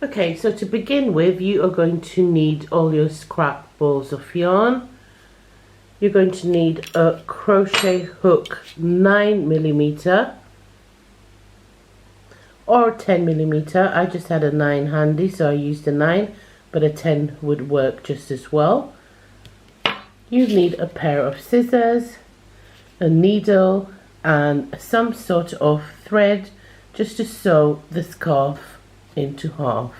Okay, so to begin with, you are going to need all your scrap balls of yarn. You're going to need a crochet hook 9mm or 10mm. I just had a 9 handy, so I used a 9, but a 10 would work just as well. You need a pair of scissors, a needle, and some sort of thread just to sew the scarf into half.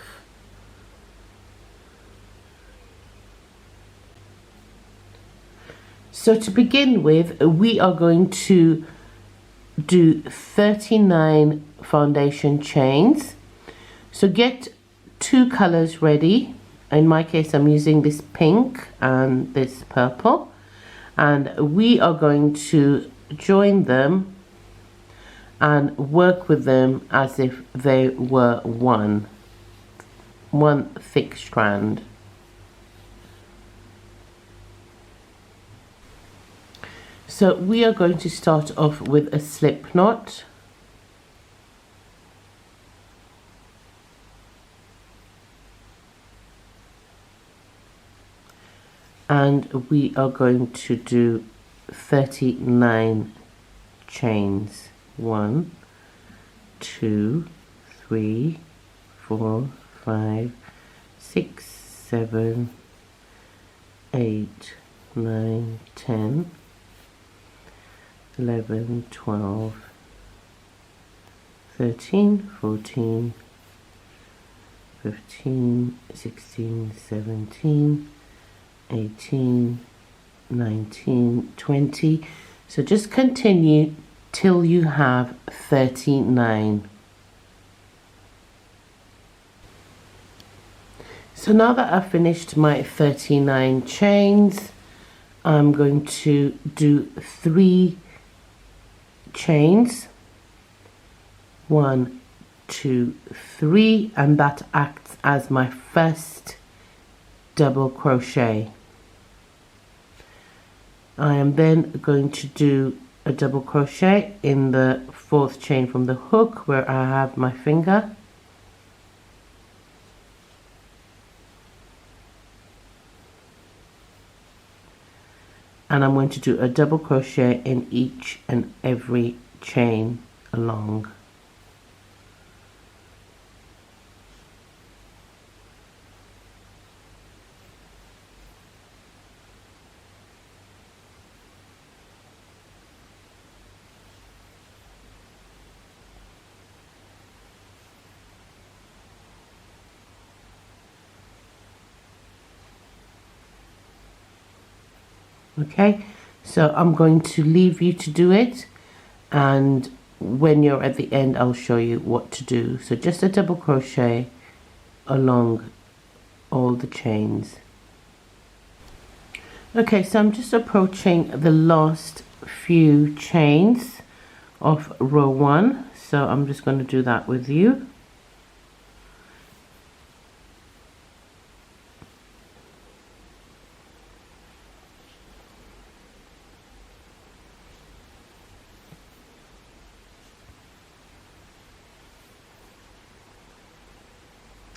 So to begin with, we are going to do 39 foundation chains. So get 2 colors ready. In my case, I'm using this pink and this purple, and we are going to join them and work with them as if they were one thick strand. So we are going to start off with a slip knot. And we are going to do 39 chains. 1, 2, 3, 4, 5, 6, 7, 8, 9, 10, 11, 12, 13, 14, 15, 16, 17, 18, 19, 20. So just continue till you have 39. So now that I've finished my 39 chains, I'm going to do 3 chains. 1, 2, 3, and that acts as my first double crochet. I am then going to do a double crochet in the 4th chain from the hook where I have my finger, and I'm going to do a double crochet in each and every chain along. Okay, so I'm going to leave you to do it, and when you're at the end I'll show you what to do. So just a double crochet along all the chains. Okay, so I'm just approaching the last few chains of row 1, so I'm just going to do that with you.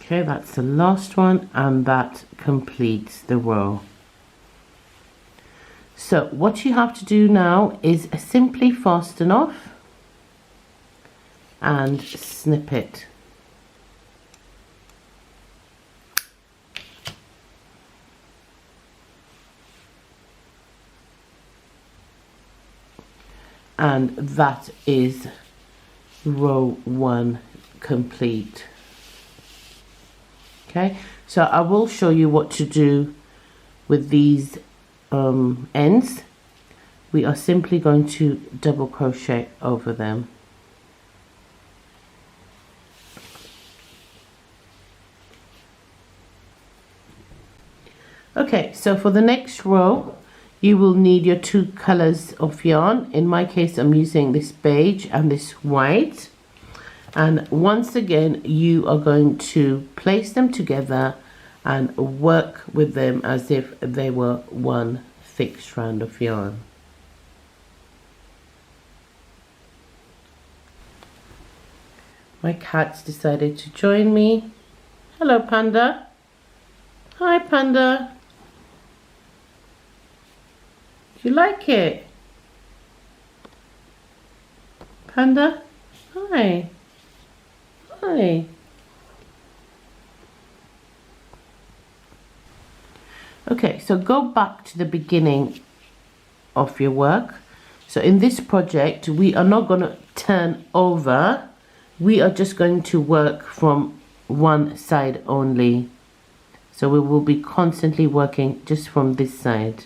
Okay, that's the last one, and that completes the row. So what you have to do now is simply fasten off and snip it. And that is row 1 complete. Okay, so I will show you what to do with these ends. We are simply going to double crochet over them. Okay, so for the next row you will need your 2 colors of yarn. In my case I'm using this beige and this white. And once again, you are going to place them together and work with them as if they were one thick strand of yarn. My cat's decided to join me. Hello, Panda. Hi, Panda. Do you like it? Panda? Hi. Hi. Okay, so go back to the beginning of your work. So in this project, we are not going to turn over. We are just going to work from one side only. So we will be constantly working just from this side,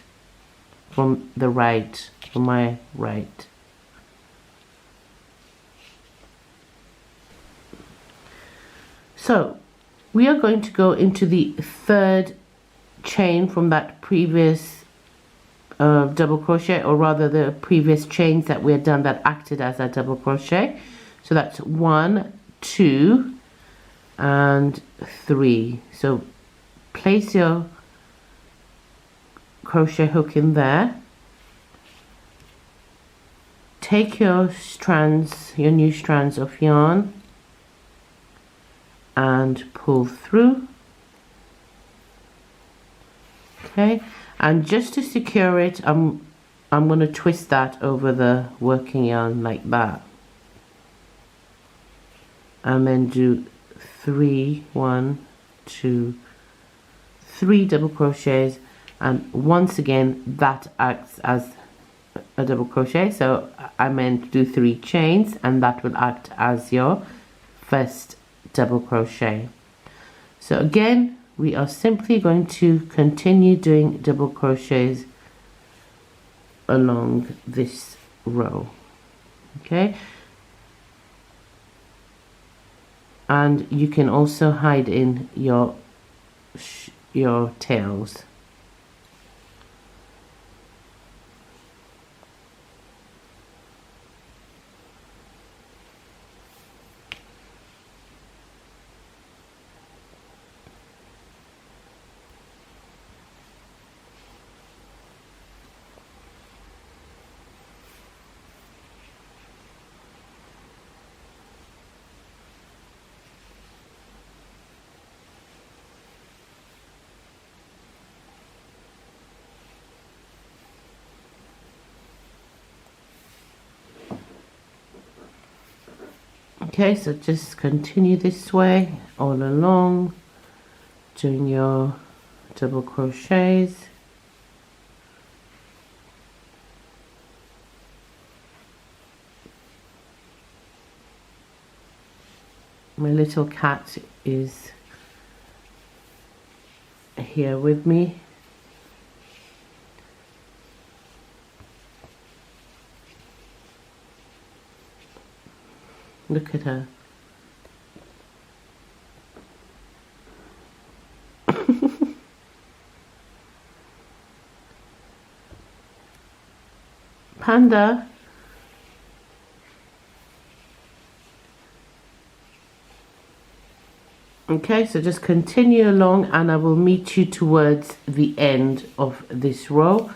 from the right, from my right. So we are going to go into the third chain from that previous double crochet, or rather the previous chains that we had done that acted as a double crochet. So that's 1, 2 and 3. So place your crochet hook in there, take your strands, your new strands of yarn, and pull through. Okay, and just to secure it, I'm going to twist that over the working yarn like that, and then do 3, 1, 2, 3 double crochets, and once again that acts as a double crochet. So I meant do 3 chains, and that will act as your first double crochet. So again, we are simply going to continue doing double crochets along this row. Okay, and you can also hide in your tails. Okay, so just continue this way all along, doing your double crochets. My little cat is here with me. Look at her. Panda. Okay, so just continue along, and I will meet you towards the end of this row,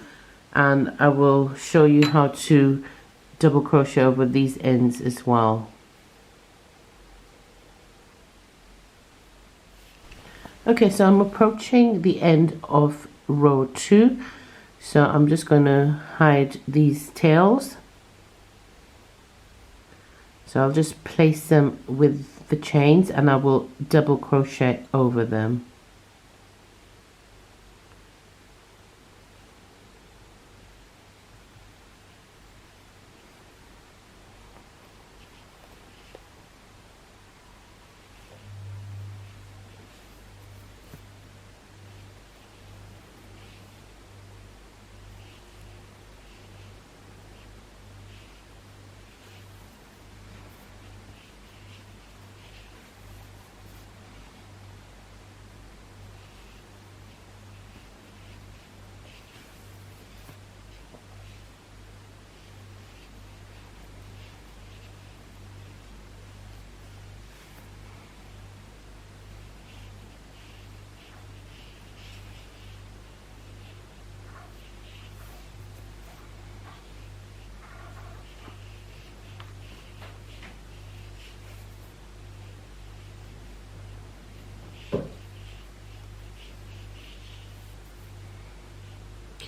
and I will show you how to double crochet over these ends as well. Okay, so I'm approaching the end of row 2, so I'm just going to hide these tails. So I'll just place them with the chains, and I will double crochet over them.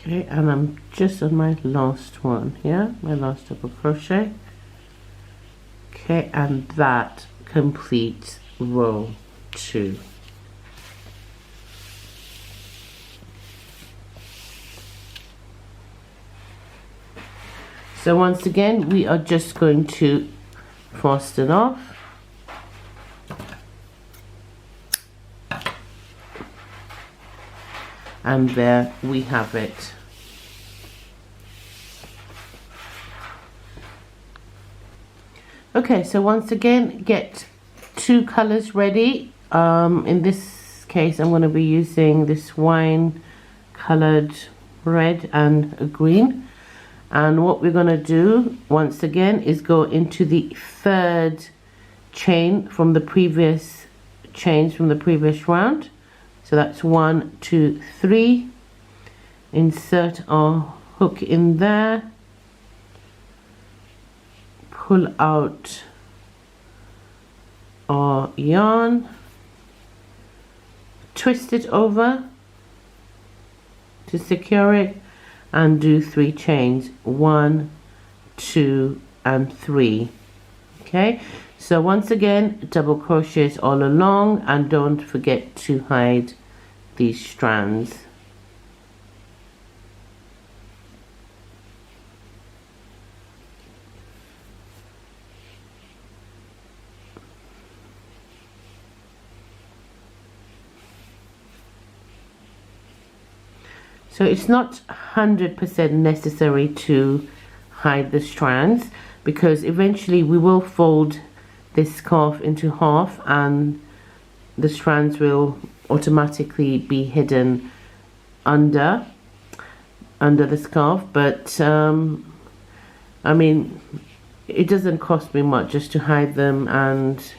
Okay, and I'm just on my last one here, my last double crochet. Okay, and that completes row 2. So once again, we are just going to fasten off. And there we have it. Okay, so once again, get 2 colors ready. In this case, I'm going to be using this wine colored red and a green. And what we're going to do once again is go into the 3rd chain from the previous round. So that's 1, 2, 3. Insert our hook in there. Pull out our yarn, twist it over to secure it, and do 3 chains, 1, 2, and 3. Okay, so once again, double crochets all along, and don't forget to hide these strands. So it's not 100% necessary to hide the strands, because eventually we will fold this scarf into half and the strands will automatically be hidden under the scarf. But I mean, it doesn't cost me much just to hide them, and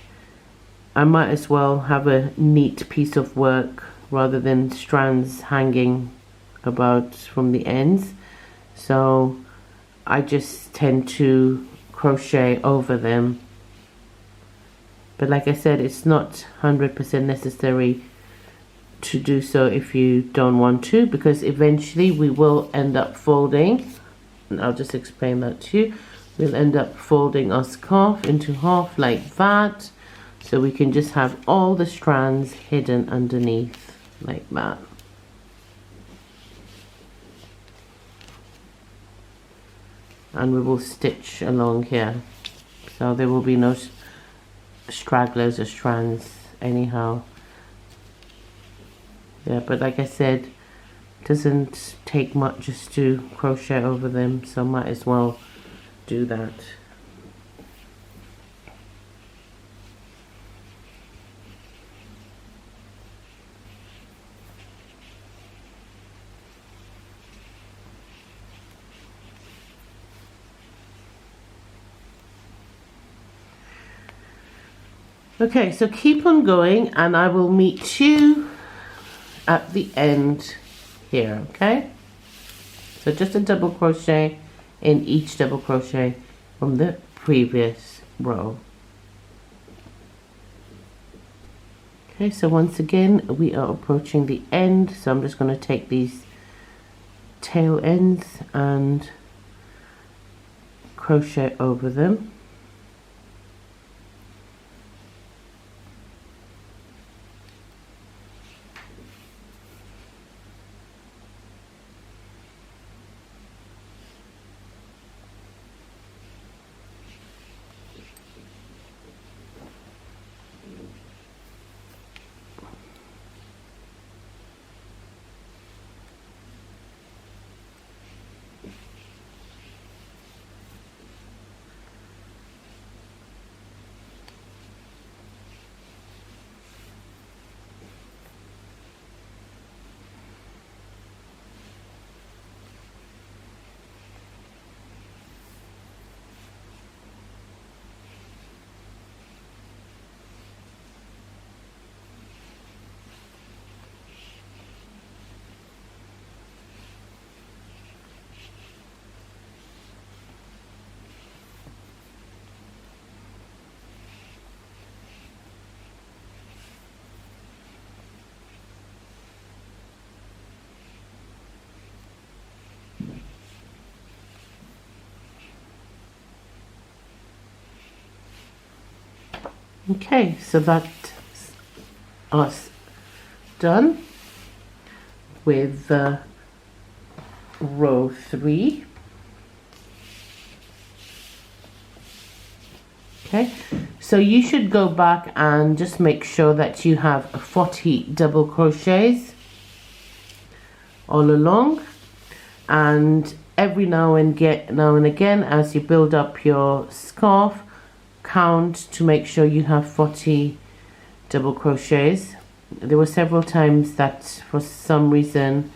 I might as well have a neat piece of work rather than strands hanging about from the ends. So I just tend to crochet over them, but like I said, it's not 100% necessary to do so if you don't want to, because eventually we will end up folding, and I'll just explain that to you. We'll end up folding our scarf into half like that, so we can just have all the strands hidden underneath like that. And we will stitch along here, so there will be no stragglers or strands anyhow. Yeah, but like I said, it doesn't take much just to crochet over them, so might as well do that. Okay, so keep on going and I will meet you at the end here, okay? So just a double crochet in each double crochet from the previous row. Okay, so once again we are approaching the end, so I'm just going to take these tail ends and crochet over them. Okay, so that's us done with row 3. Okay, so you should go back and just make sure that you have 40 double crochets all along, and every now and again as you build up your scarf, count to make sure you have 40 double crochets. There were several times that for some reason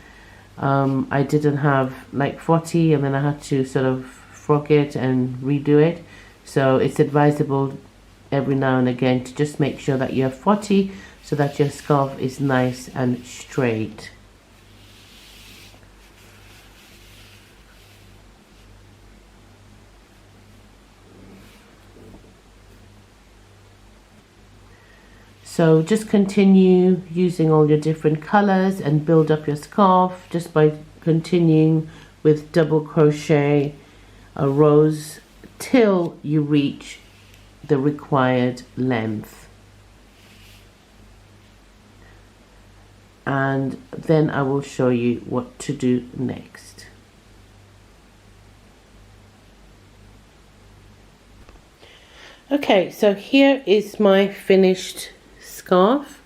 I didn't have like 40, and then I had to sort of frog it and redo it. So it's advisable every now and again to just make sure that you have 40 so that your scarf is nice and straight. So just continue using all your different colors and build up your scarf just by continuing with double crochet rows till you reach the required length. And then I will show you what to do next. Okay, so here is my finished scarf.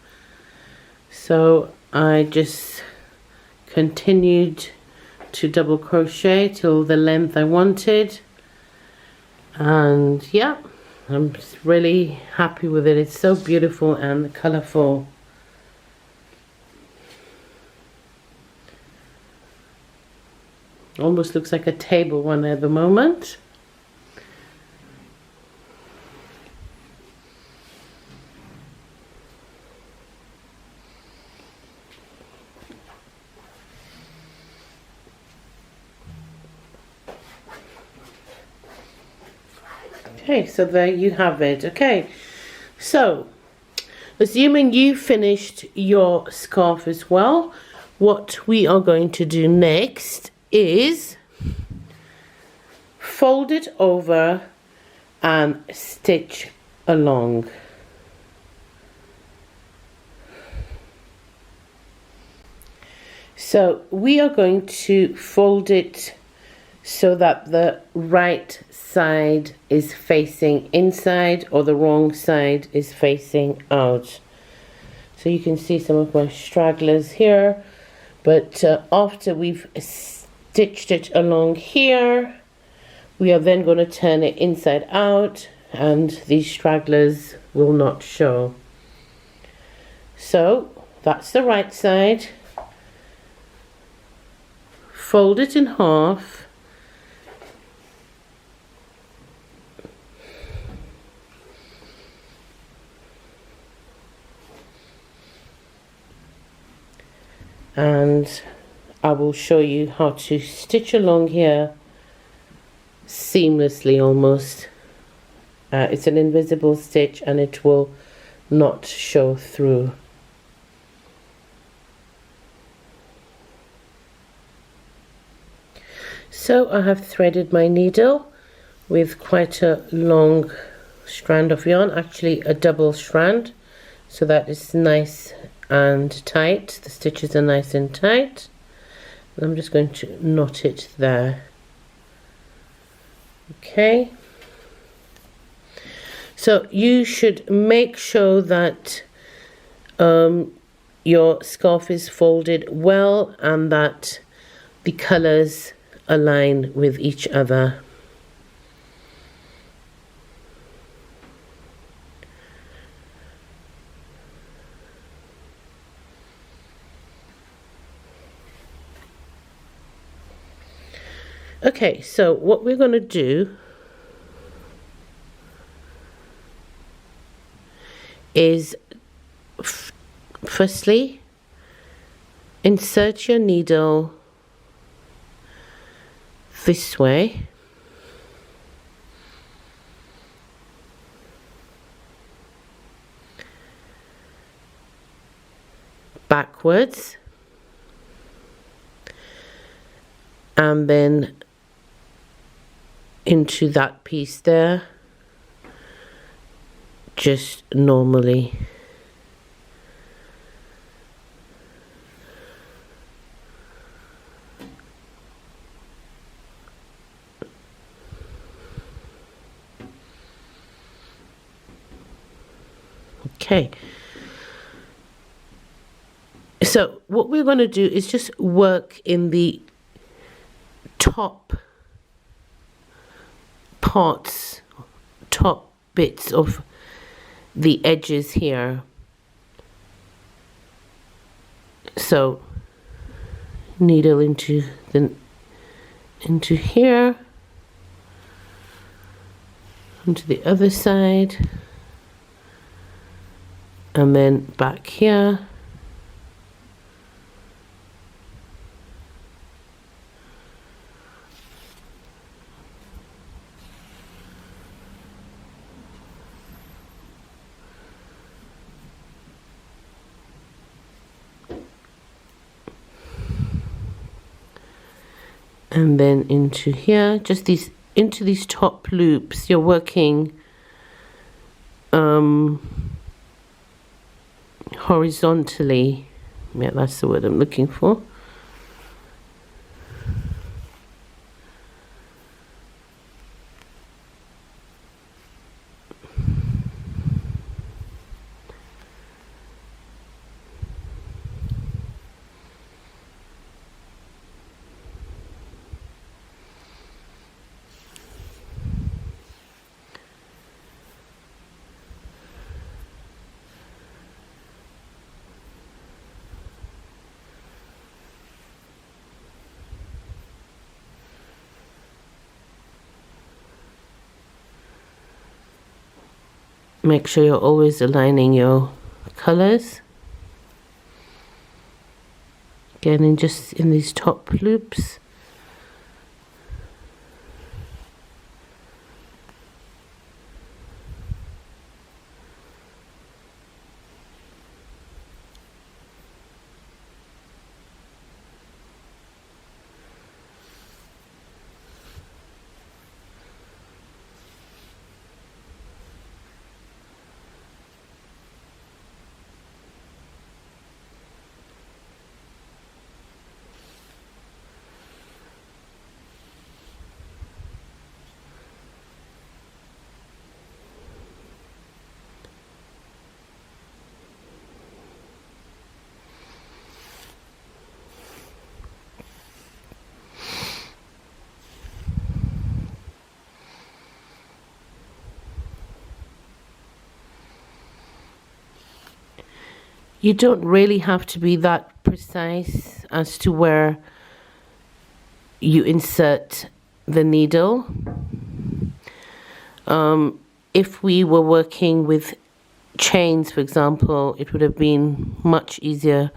So I just continued to double crochet till the length I wanted, and yeah, I'm just really happy with it. It's so beautiful and colorful. Almost looks like a table one at the moment. Okay, so there you have it. Okay, so assuming you finished your scarf as well, what we are going to do next is fold it over and stitch along. So we are going to fold it so that the right side is facing inside or the wrong side is facing out. So you can see some of my stragglers here, but after we've stitched it along here, we are then going to turn it inside out and these stragglers will not show. So that's the right side. Fold it in half. And I will show you how to stitch along here seamlessly almost. It's an invisible stitch and it will not show through. So I have threaded my needle with quite a long strand of yarn, actually a double strand, so that it's nice and tight. The stitches are nice and tight. I'm just going to knot it there. Okay, so you should make sure that your scarf is folded well and that the colors align with each other. Okay, so what we're going to do is firstly insert your needle this way, backwards, and then into that piece there, just normally. Okay, so what we're going to do is just work in the top parts, top bits of the edges here. So needle into here, onto the other side, and then back here. And then into here, just into these top loops. You're working horizontally. Yeah, that's the word I'm looking for. Make sure you're always aligning your colors. Again, just in these top loops. You don't really have to be that precise as to where you insert the needle. If we were working with chains, for example, it would have been much easier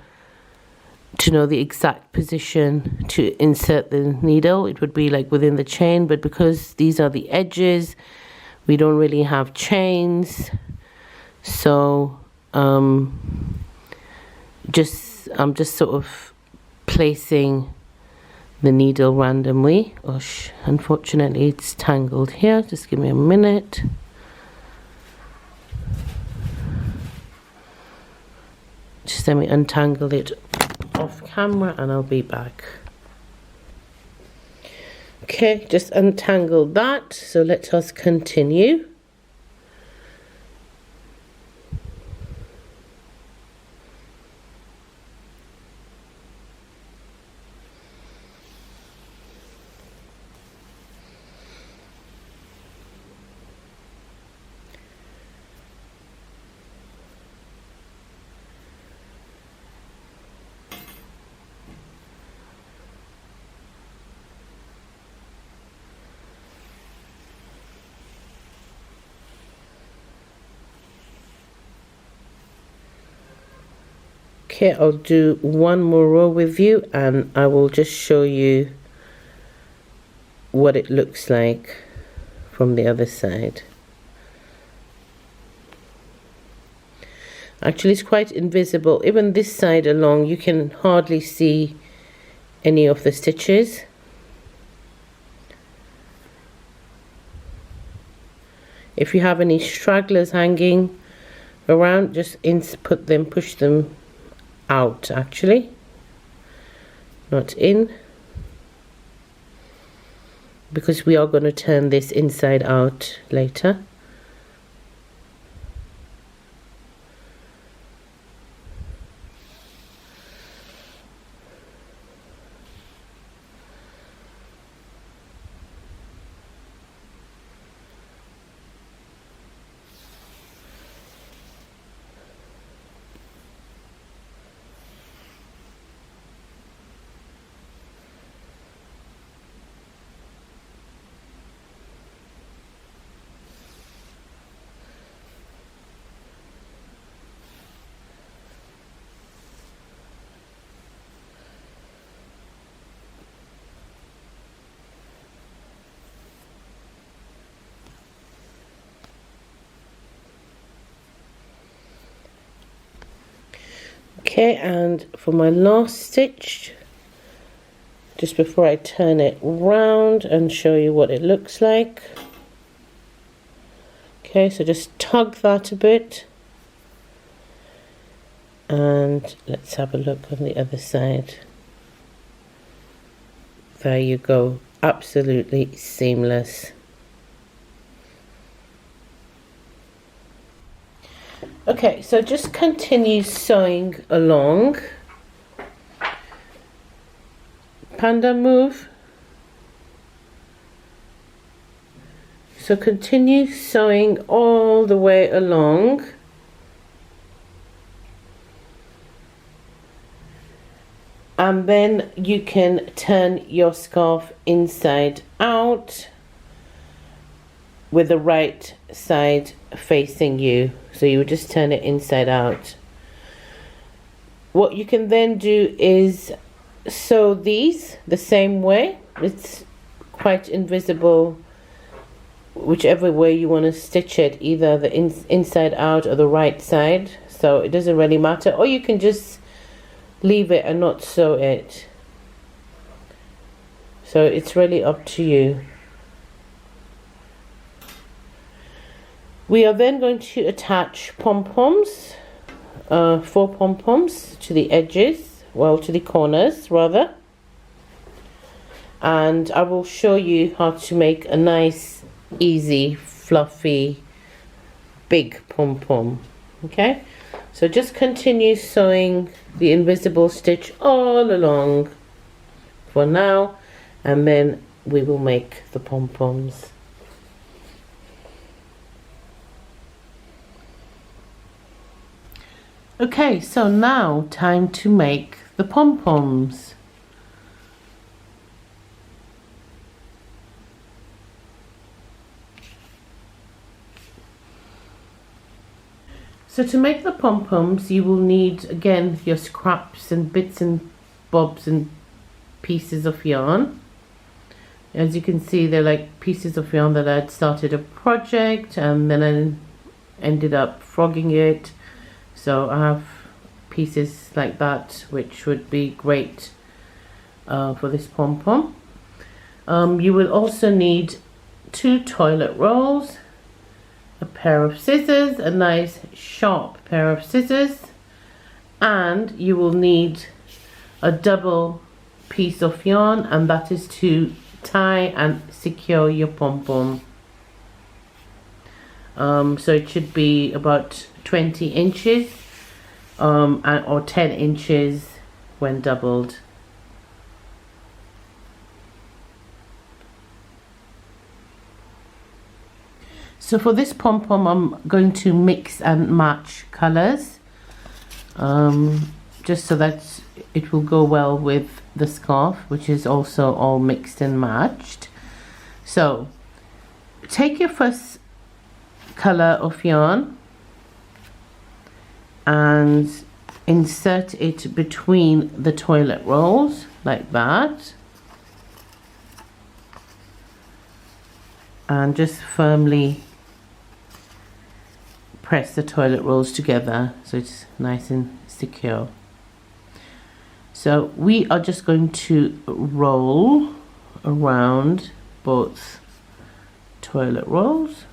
to know the exact position to insert the needle. It would be like within the chain, but because these are the edges, we don't really have chains. So I'm just sort of placing the needle randomly. Unfortunately it's tangled here. Just give me a minute. Just let me untangle it off camera and I'll be back. Okay, just untangled that, so let us continue. Okay, I'll do one more row with you and I will just show you what it looks like from the other side. Actually, it's quite invisible. Even this side along, you can hardly see any of the stitches. If you have any stragglers hanging around, just push them out, actually, not in, because we are going to turn this inside out later. Okay, and for my last stitch, just before I turn it round and show you what it looks like. Okay, so just tug that a bit, and let's have a look on the other side. There you go, absolutely seamless. Okay, so just continue sewing along. Panda move. So continue sewing all the way along. And then you can turn your scarf inside out with the right side facing you. So you would just turn it inside out. What you can then do is sew these the same way. It's quite invisible whichever way you want to stitch it, either the inside out or the right side, so it doesn't really matter, or you can just leave it and not sew it. So it's really up to you. We are then going to attach pom-poms, 4 pom-poms to the edges, well, to the corners rather, and I will show you how to make a nice, easy, fluffy, big pom-pom. Okay, so just continue sewing the invisible stitch all along for now, and then we will make the pom-poms. Okay, so now time to make the pom-poms. So to make the pom-poms, you will need, again, your scraps and bits and bobs and pieces of yarn. As you can see, they're like pieces of yarn that I'd started a project and then I ended up frogging it. So I have pieces like that, which would be great for this pom-pom. You will also need 2 toilet rolls, a pair of scissors, a nice sharp pair of scissors, and you will need a double piece of yarn, and that is to tie and secure your pom-pom. So it should be about 20 inches or 10 inches when doubled. So for this pom-pom, I'm going to mix and match colors, just so that it will go well with the scarf, which is also all mixed and matched. So take your first color of yarn and insert it between the toilet rolls like that, and just firmly press the toilet rolls together so it's nice and secure. So we are just going to roll around both toilet rolls.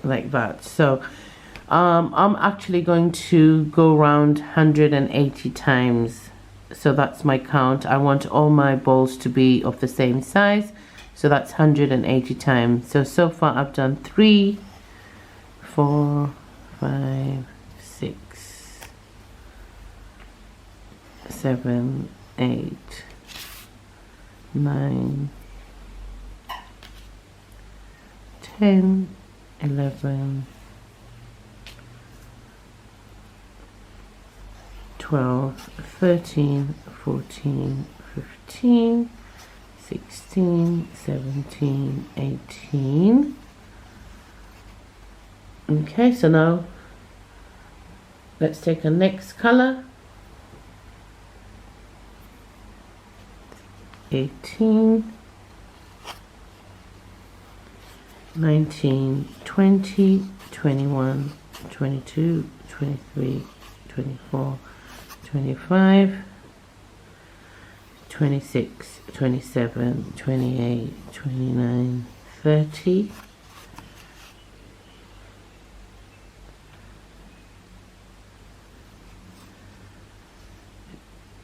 like that. So I'm actually going to go around 180 times. So that's my count. I want all my balls to be of the same size. So that's 180 times. So far I've done 3, 4, 5, 6, 7, 8, 9, 10, 11, 12, 13, 14, 15, 16, 17, 18. Okay, so now let's take a next color. 18, 19, 20, 21, 22, 23, 24, 25, 26, 27, 28, 29, 30.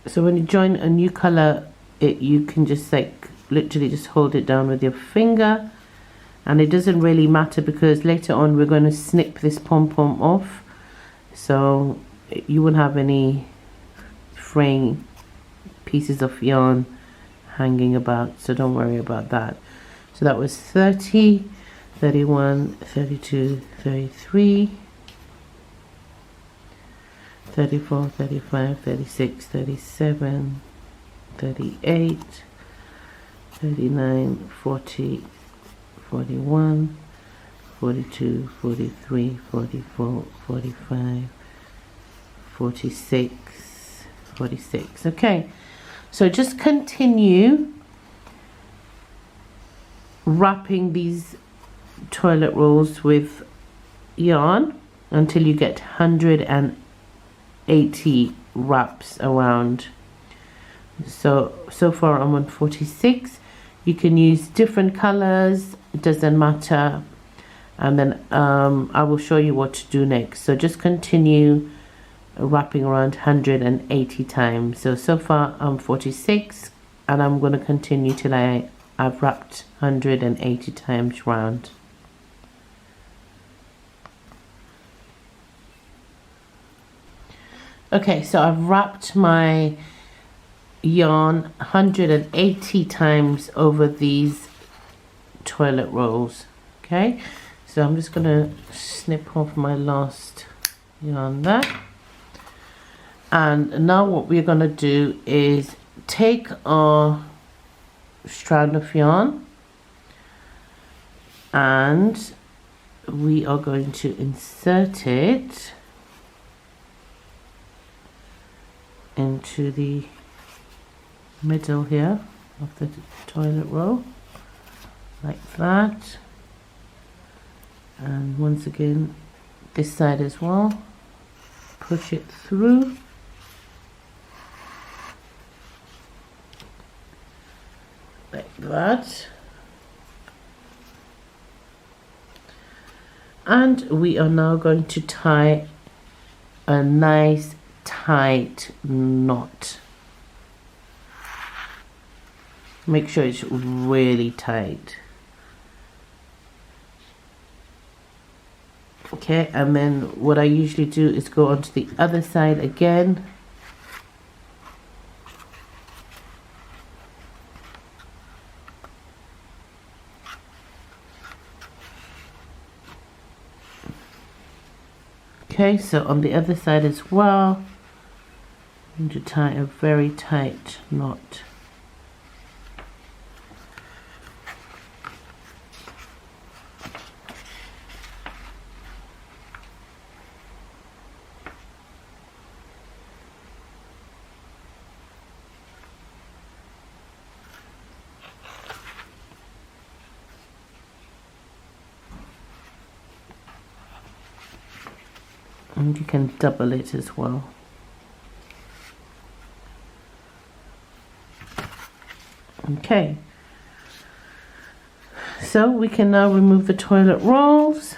So when you join a new color, you can just like literally just hold it down with your finger, and it doesn't really matter because later on we're going to snip this pom-pom off, so you won't have any fraying pieces of yarn hanging about, so don't worry about that. So that was 30, 31, 32, 33, 34, 35, 36, 37, 38, 39, 40, 41, 42, 43, 44, 45, 46, 46. Okay, so just continue wrapping these toilet rolls with yarn until you get 180 wraps around. So far I'm on 46. You can use different colors, it doesn't matter, and then I will show you what to do next. So just continue wrapping around 180 times. So far I'm 46, and I'm going to continue till I've wrapped 180 times round. Okay, so I've wrapped my yarn 180 times over these toilet rolls. Okay, so I'm just gonna snip off my last yarn there, and now what we're gonna do is take our strand of yarn and we are going to insert it into the middle here of the toilet roll, like that, and once again this side as well, push it through, like that, and we are now going to tie a nice tight knot. Make sure it's really tight. Okay, and then what I usually do is go onto the other side again. Okay, so on the other side as well, I'm going to tie a very tight knot. And you can double it as well. Okay, so we can now remove the toilet rolls.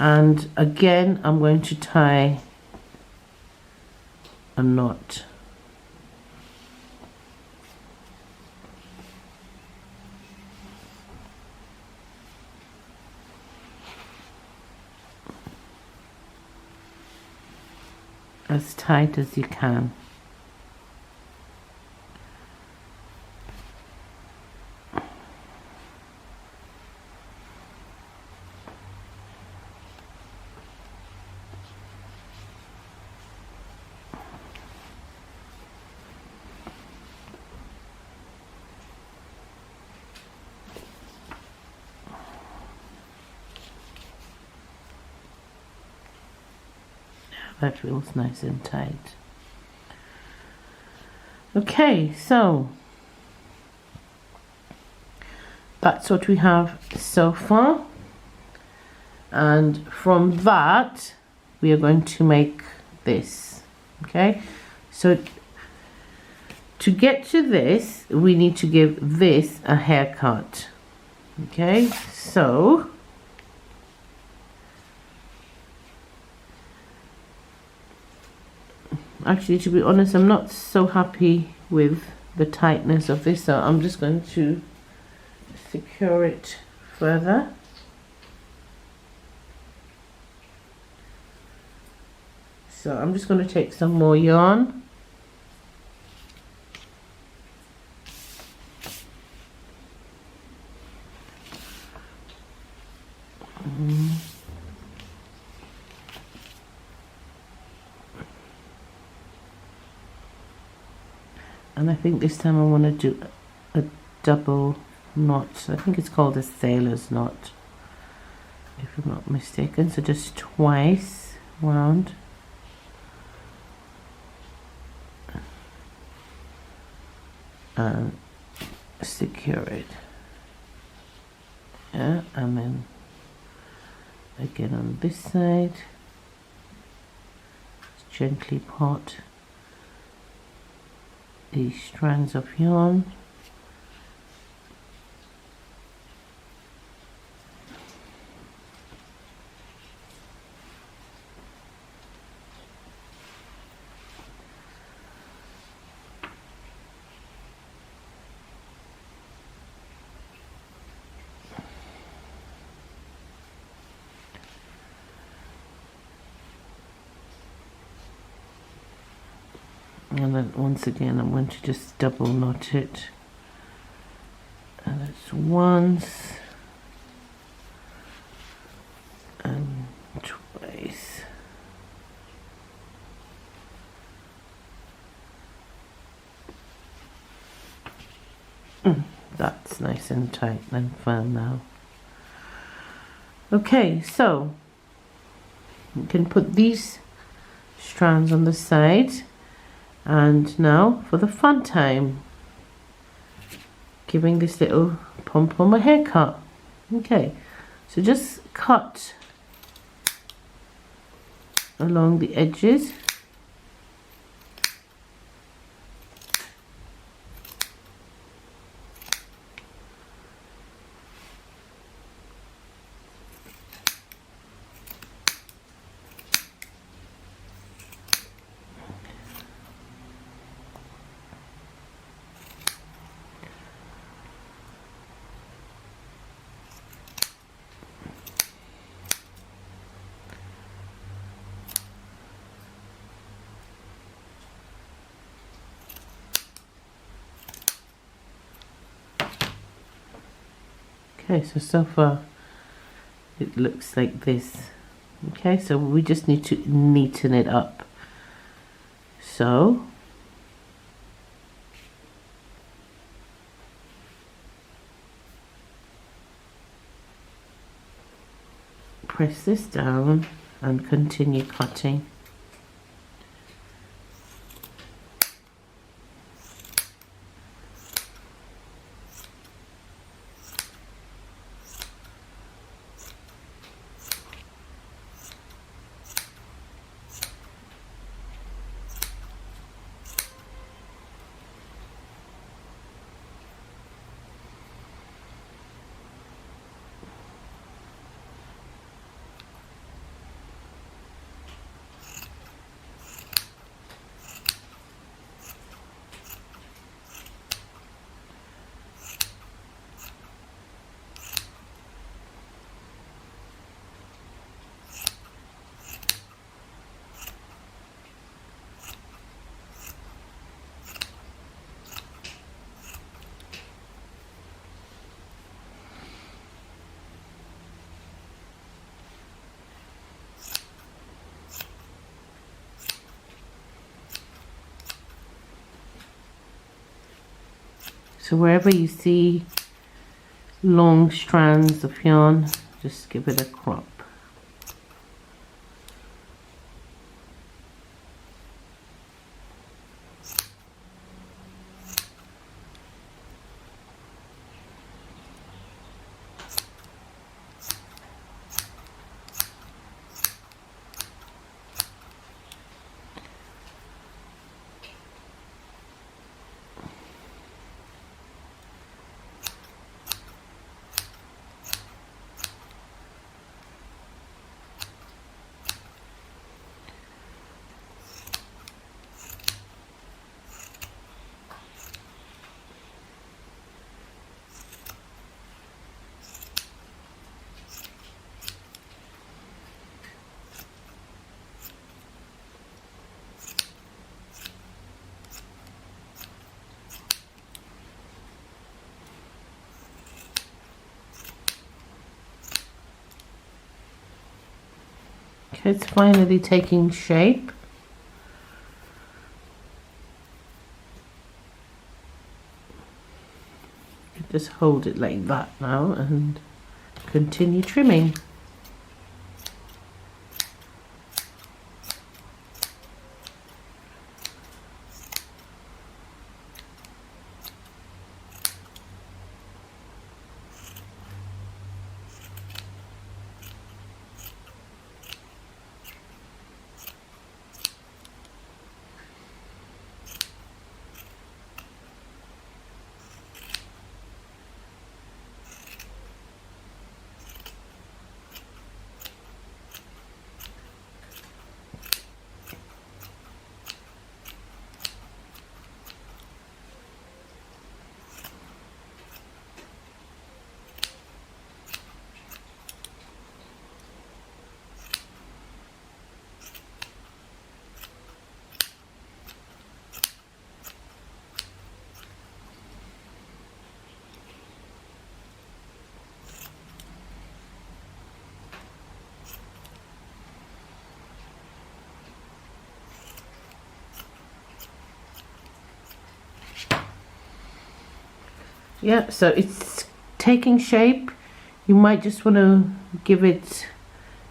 And again I'm going to tie a knot. As tight as you can. That feels nice and tight. Okay, so that's what we have so far, and from that we are going to make this. Okay, so to get to this we need to give this a haircut. Okay, so actually, to be honest, I'm not so happy with the tightness of this, so I'm just going to secure it further. So I'm just going to take some more yarn. And I think this time I want to do a double knot. I think it's called a sailor's knot, if I'm not mistaken. So just twice round. And secure it. Yeah, and then again on this side. Just gently part these strands of yarn. And then once again I'm going to just double knot it, and it's once and twice. That's nice and tight and firm now. Okay, so you can put these strands on the side. And now for the fun time, giving this little pom-pom a haircut. Okay, so just cut along the edges. Okay, so far it looks like this. Okay, so we just need to neaten it up. So press this down and continue cutting. So wherever you see long strands of yarn, just give it a crop. Okay, it's finally taking shape. Just hold it like that now and continue trimming. Yeah, so it's taking shape. You might just want to give it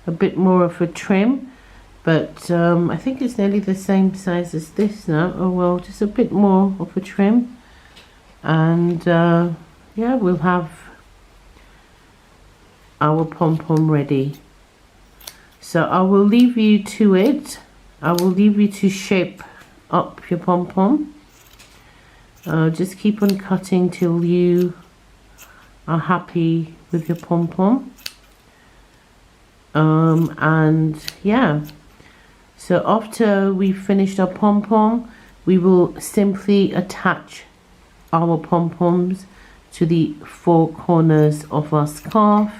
a bit more of a trim, but I think it's nearly the same size as this now. Oh well, just a bit more of a trim, and yeah, we'll have our pom-pom ready. So I will leave you to it. I will leave you to shape up your pom-pom. Just keep on cutting till you are happy with your pom-pom. And yeah, so after we've finished our pom-pom, we will simply attach our pom-poms to the four corners of our scarf.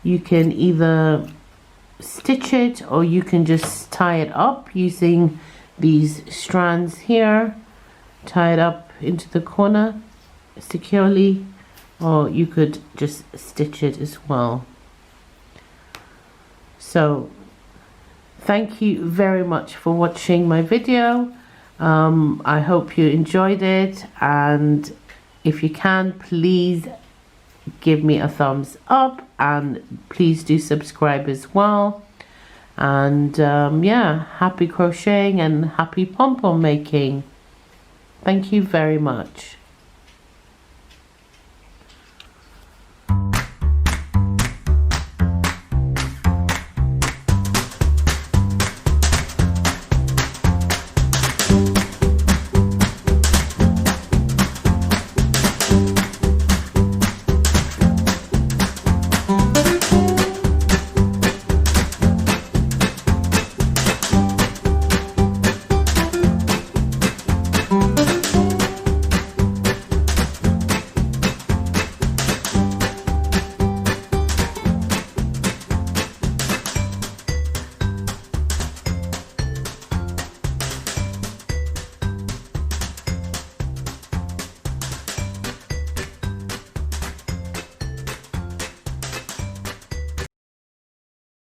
You can either stitch it or you can just tie it up using these strands here. Tie it up into the corner securely, or you could just stitch it as well. So thank you very much for watching my video. I hope you enjoyed it, and if you can, please give me a thumbs up and please do subscribe as well. And yeah, happy crocheting and happy pom-pom making. Thank you very much.